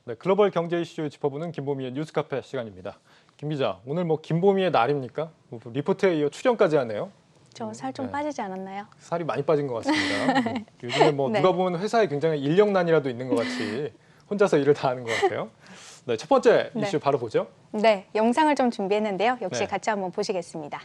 네, 글로벌 경제 이슈 짚어보는 김보미의 뉴스카페 시간입니다. 김 기자, 오늘 뭐 김보미의 날입니까? 리포트에 이어 출연까지 하네요. 저 살 좀 빠지지 않았나요? 살이 많이 빠진 것 같습니다. 요즘에 뭐 네. 누가 보면 회사에 굉장히 인력난이라도 있는 것 같이 혼자서 일을 다 하는 것 같아요. 네, 첫 번째 네. 이슈 바로 보죠. 네, 영상을 좀 준비했는데요. 역시 네. 같이 한번 보시겠습니다.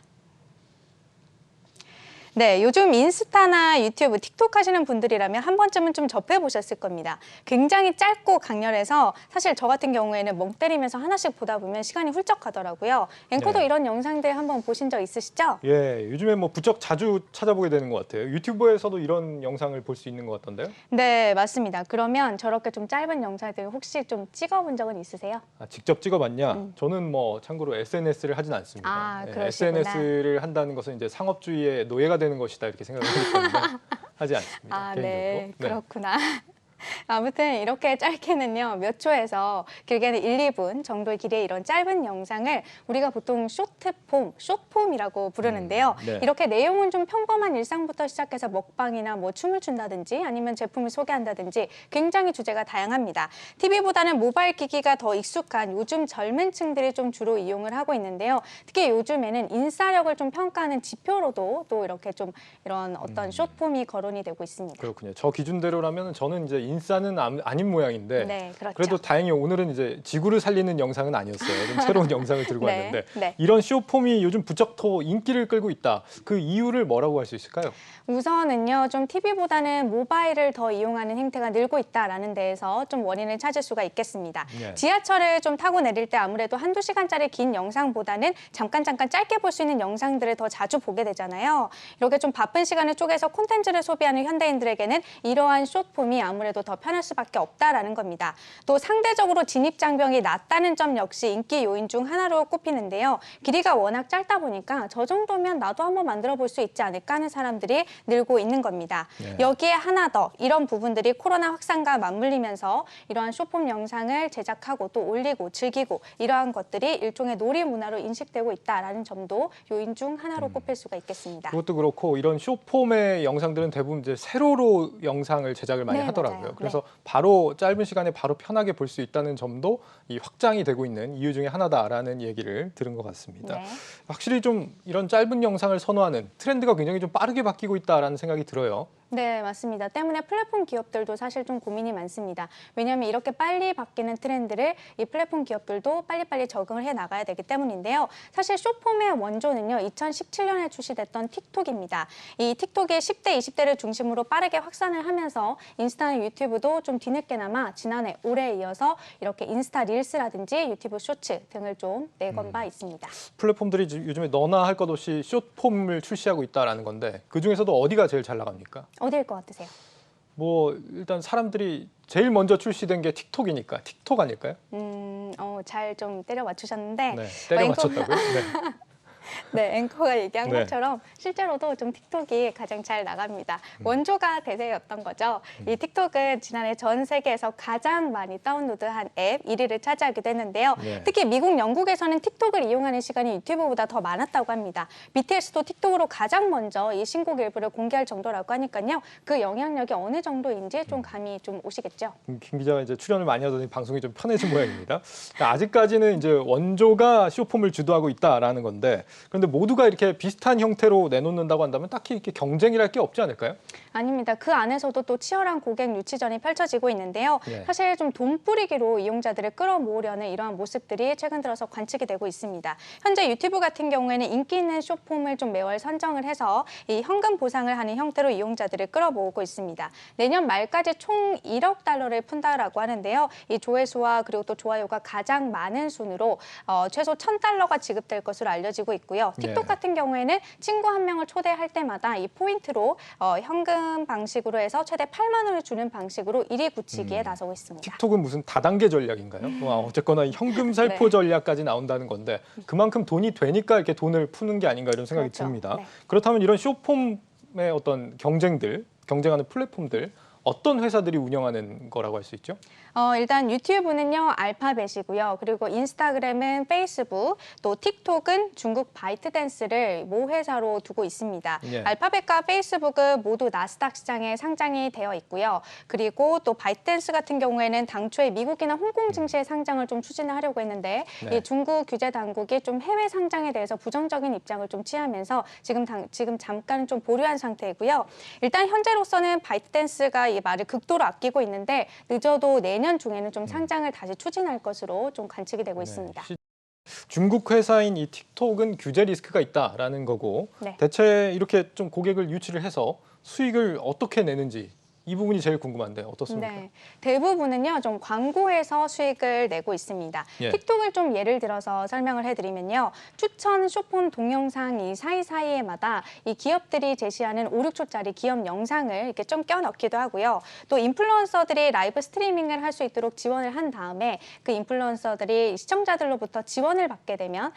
네, 요즘 인스타나 유튜브, 틱톡 하시는 분들이라면 한 번쯤은 좀 접해보셨을 겁니다. 굉장히 짧고 강렬해서 사실 저 같은 경우에는 멍 때리면서 하나씩 보다 보면 시간이 훌쩍 가더라고요. 앵커도 네. 이런 영상들 한번 보신 적 있으시죠? 예, 요즘에 뭐 부쩍 자주 찾아보게 되는 것 같아요. 유튜브에서도 이런 영상을 볼 수 있는 것 같던데요? 네, 맞습니다. 그러면 저렇게 좀 짧은 영상들 혹시 좀 찍어본 적은 있으세요? 아, 직접 찍어봤냐? 저는 뭐 참고로 SNS를 하진 않습니다. 아, 예, 그러시구나. SNS를 한다는 것은 이제 상업주의의 노예가 되는 것이다 이렇게 생각을 하기 때문에 하지 않습니다. 아, 개인적으로. 네, 그렇구나. 아무튼 이렇게 짧게는요, 몇 초에서 길게는 1, 2분 정도의 길이의 이런 짧은 영상을 우리가 보통 쇼트폼, 숏폼이라고 부르는데요. 네. 이렇게 내용은 좀 평범한 일상부터 시작해서 먹방이나 뭐 춤을 춘다든지 아니면 제품을 소개한다든지 굉장히 주제가 다양합니다. TV보다는 모바일 기기가 더 익숙한 요즘 젊은 층들이 좀 주로 이용을 하고 있는데요. 특히 요즘에는 인싸력을 좀 평가하는 지표로도 또 이렇게 좀 이런 어떤 숏폼이 거론이 되고 있습니다. 그렇군요. 저 기준대로라면 저는 이제 인싸는 아닌 모양인데 네, 그렇죠. 그래도 다행히 오늘은 이제 지구를 살리는 영상은 아니었어요. 좀 새로운 영상을 들고 네, 왔는데 네. 이런 쇼폼이 요즘 부쩍 더 인기를 끌고 있다. 그 이유를 뭐라고 할 수 있을까요? 우선은요, 좀 TV보다는 모바일을 더 이용하는 행태가 늘고 있다라는 데에서 좀 원인을 찾을 수가 있겠습니다. 네. 지하철을 좀 타고 내릴 때 아무래도 한두 시간짜리 긴 영상보다는 잠깐 짧게 볼 수 있는 영상들을 더 자주 보게 되잖아요. 이렇게 좀 바쁜 시간을 쪼개서 콘텐츠를 소비하는 현대인들에게는 이러한 숏폼이 아무래도 더 편할 수밖에 없다라는 겁니다. 또 상대적으로 진입 장벽이 낮다는 점 역시 인기 요인 중 하나로 꼽히는데요. 길이가 워낙 짧다 보니까 저 정도면 나도 한번 만들어 볼 수 있지 않을까 하는 사람들이 늘고 있는 겁니다. 네. 여기에 하나 더 이런 부분들이 코로나 확산과 맞물리면서 이러한 숏폼 영상을 제작하고 또 올리고 즐기고 이러한 것들이 일종의 놀이 문화로 인식되고 있다라는 점도 요인 중 하나로 꼽힐 수가 있겠습니다. 그것도 그렇고 이런 쇼폼의 영상들은 대부분 이제 세로로 영상을 제작을 많이 네, 하더라고요. 맞아요. 그래서 바로 짧은 시간에 바로 편하게 볼 수 있다는 점도 이 확장이 되고 있는 이유 중에 하나다라는 얘기를 들은 것 같습니다. 네. 확실히 좀 이런 짧은 영상을 선호하는 트렌드가 굉장히 좀 빠르게 바뀌고 있다라는 생각이 들어요. 네, 맞습니다. 때문에 플랫폼 기업들도 사실 좀 고민이 많습니다. 왜냐하면 이렇게 빨리 바뀌는 트렌드를 이 플랫폼 기업들도 빨리빨리 적응을 해 나가야 되기 때문인데요. 사실 숏폼의 원조는요, 2017년에 출시됐던 틱톡입니다. 이 틱톡이 10대, 20대를 중심으로 빠르게 확산을 하면서 인스타나 유튜브도 좀 뒤늦게나마 지난해, 올해에 이어서 이렇게 인스타 릴스라든지 유튜브 쇼츠 등을 좀 내건 바 있습니다. 플랫폼들이 요즘에 너나 할 것 없이 숏폼을 출시하고 있다라는 건데 그 중에서도 어디가 제일 잘 나갑니까? 어디일 것 같으세요? 뭐 일단 사람들이 제일 먼저 출시된 게 틱톡이니까 틱톡 아닐까요? 잘 좀 때려 맞추셨는데 네, 때려 맞췄다고요? 네. 네, 앵커가 얘기한 네. 것처럼 실제로도 좀 틱톡이 가장 잘 나갑니다. 원조가 대세였던 거죠. 이 틱톡은 지난해 전 세계에서 가장 많이 다운로드한 앱 1위를 차지하기도 했는데요. 네. 특히 미국, 영국에서는 틱톡을 이용하는 시간이 유튜브보다 더 많았다고 합니다. BTS도 틱톡으로 가장 먼저 이 신곡 일부를 공개할 정도라고 하니까요. 그 영향력이 어느 정도인지 좀 감이 좀 오시겠죠. 김 기자가 이제 출연을 많이 하더니 방송이 좀 편해진 모양입니다. 아직까지는 이제 원조가 쇼폼을 주도하고 있다라는 건데 그런데 모두가 이렇게 비슷한 형태로 내놓는다고 한다면 딱히 이렇게 경쟁이랄 게 없지 않을까요? 아닙니다. 그 안에서도 또 치열한 고객 유치전이 펼쳐지고 있는데요. 네. 사실 좀 돈 뿌리기로 이용자들을 끌어모으려는 이러한 모습들이 최근 들어서 관측이 되고 있습니다. 현재 유튜브 같은 경우에는 인기 있는 숏폼을 좀 매월 선정을 해서 이 현금 보상을 하는 형태로 이용자들을 끌어모으고 있습니다. 내년 말까지 총 1억 달러를 푼다라고 하는데요. 이 조회수와 그리고 또 좋아요가 가장 많은 순으로 최소 1,000달러가 지급될 것으로 알려지고 있고요. 틱톡 네. 같은 경우에는 친구 한 명을 초대할 때마다 이 포인트로 현금 방식으로 해서 최대 8만 원을 주는 방식으로 1위 굳히기에 나서고 있습니다. 틱톡은 무슨 다단계 전략인가요? 어쨌거나 현금 살포 네. 전략까지 나온다는 건데 그만큼 돈이 되니까 이렇게 돈을 푸는 게 아닌가 이런 생각이 그렇죠. 듭니다. 네. 그렇다면 이런 쇼폼의 어떤 경쟁하는 플랫폼들 어떤 회사들이 운영하는 거라고 할 수 있죠? 일단 유튜브는요, 알파벳이고요. 그리고 인스타그램은 페이스북, 또 틱톡은 중국 바이트댄스를 모 회사로 두고 있습니다. 예. 알파벳과 페이스북은 모두 나스닥 시장에 상장이 되어 있고요. 그리고 또 바이트댄스 같은 경우에는 당초에 미국이나 홍콩 증시에 상장을 좀 추진을 하려고 했는데 네. 이 중국 규제 당국이 좀 해외 상장에 대해서 부정적인 입장을 좀 취하면서 지금 잠깐 좀 보류한 상태이고요. 일단 현재로서는 바이트댄스가 이 말을 극도로 아끼고 있는데 늦어도 내년 중에는 좀 상장을 다시 추진할 것으로 좀 관측이 되고 있습니다. 중국 회사인 이 틱톡은 규제 리스크가 있다라는 거고 네. 대체 이렇게 좀 고객을 유치를 해서 수익을 어떻게 내는지 이 부분이 제일 궁금한데 어떻습니까? 네, 대부분은요 좀 광고에서 수익을 내고 있습니다. 예. 틱톡을 좀 예를 들어서 설명을 해드리면요, 추천 쇼폰 동영상 이 사이사이에마다 이 기업들이 제시하는 5, 6초짜리 기업 영상을 이렇게 좀 껴넣기도 하고요. 또 인플루언서들이 라이브 스트리밍을 할 수 있도록 지원을 한 다음에 그 인플루언서들이 시청자들로부터 지원을 받게 되면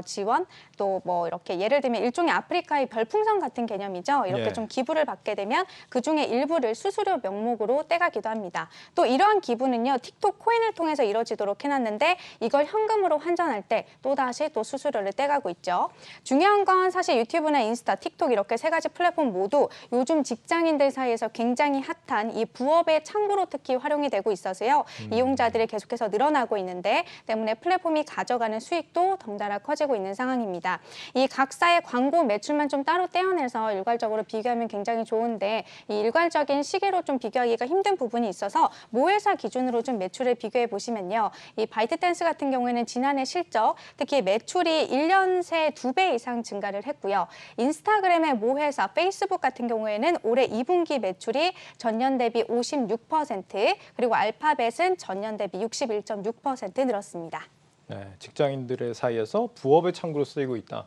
지원 또 뭐 이렇게 예를 들면 일종의 아프리카의 별풍선 같은 개념이죠. 이렇게 예. 좀 기부를 받게 되면 그 중에 일부를 수수료 명목으로 떼가기도 합니다. 또 이러한 기부는요, 틱톡 코인을 통해서 이루어지도록 해놨는데 이걸 현금으로 환전할 때 또다시 또 수수료를 떼가고 있죠. 중요한 건 사실 유튜브나 인스타, 틱톡 이렇게 세 가지 플랫폼 모두 요즘 직장인들 사이에서 굉장히 핫한 이 부업의 창구로 특히 활용이 되고 있어서요. 이용자들이 계속해서 늘어나고 있는데 때문에 플랫폼이 가져가는 수익도 덩달아 커지고 있는 상황입니다. 이 각사의 광고 매출만 좀 따로 떼어내서 일괄적으로 비교하면 굉장히 좋은데 이 일괄적인 시계로 좀 비교하기가 힘든 부분이 있어서 모 회사 기준으로 좀 매출을 비교해 보시면요. 이 바이트댄스 같은 경우에는 지난해 실적, 특히 매출이 1년 새 2배 이상 증가를 했고요. 인스타그램의 모 회사, 페이스북 같은 경우에는 올해 2분기 매출이 전년 대비 56%, 그리고 알파벳은 전년 대비 61.6% 늘었습니다. 네, 직장인들의 사이에서 부업의 창구로 쓰이고 있다.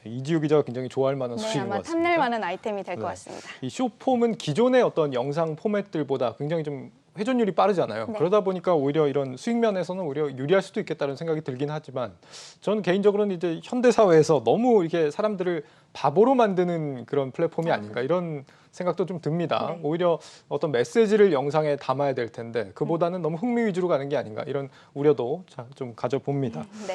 이지우 기자가 굉장히 좋아할 만한 네, 소식인 것 아마 같습니다. 탐낼 만한 아이템이 될 것 네. 같습니다. 이 숏폼은 기존의 어떤 영상 포맷들보다 굉장히 좀 회전율이 빠르잖아요. 네. 그러다 보니까 오히려 이런 수익 면에서는 오히려 유리할 수도 있겠다는 생각이 들긴 하지만 저는 개인적으로는 이제 현대 사회에서 너무 이렇게 사람들을 바보로 만드는 그런 플랫폼이 아닌가 이런 생각도 좀 듭니다. 네. 오히려 어떤 메시지를 영상에 담아야 될 텐데 그보다는 너무 흥미 위주로 가는 게 아닌가 이런 우려도 좀 가져봅니다. 네.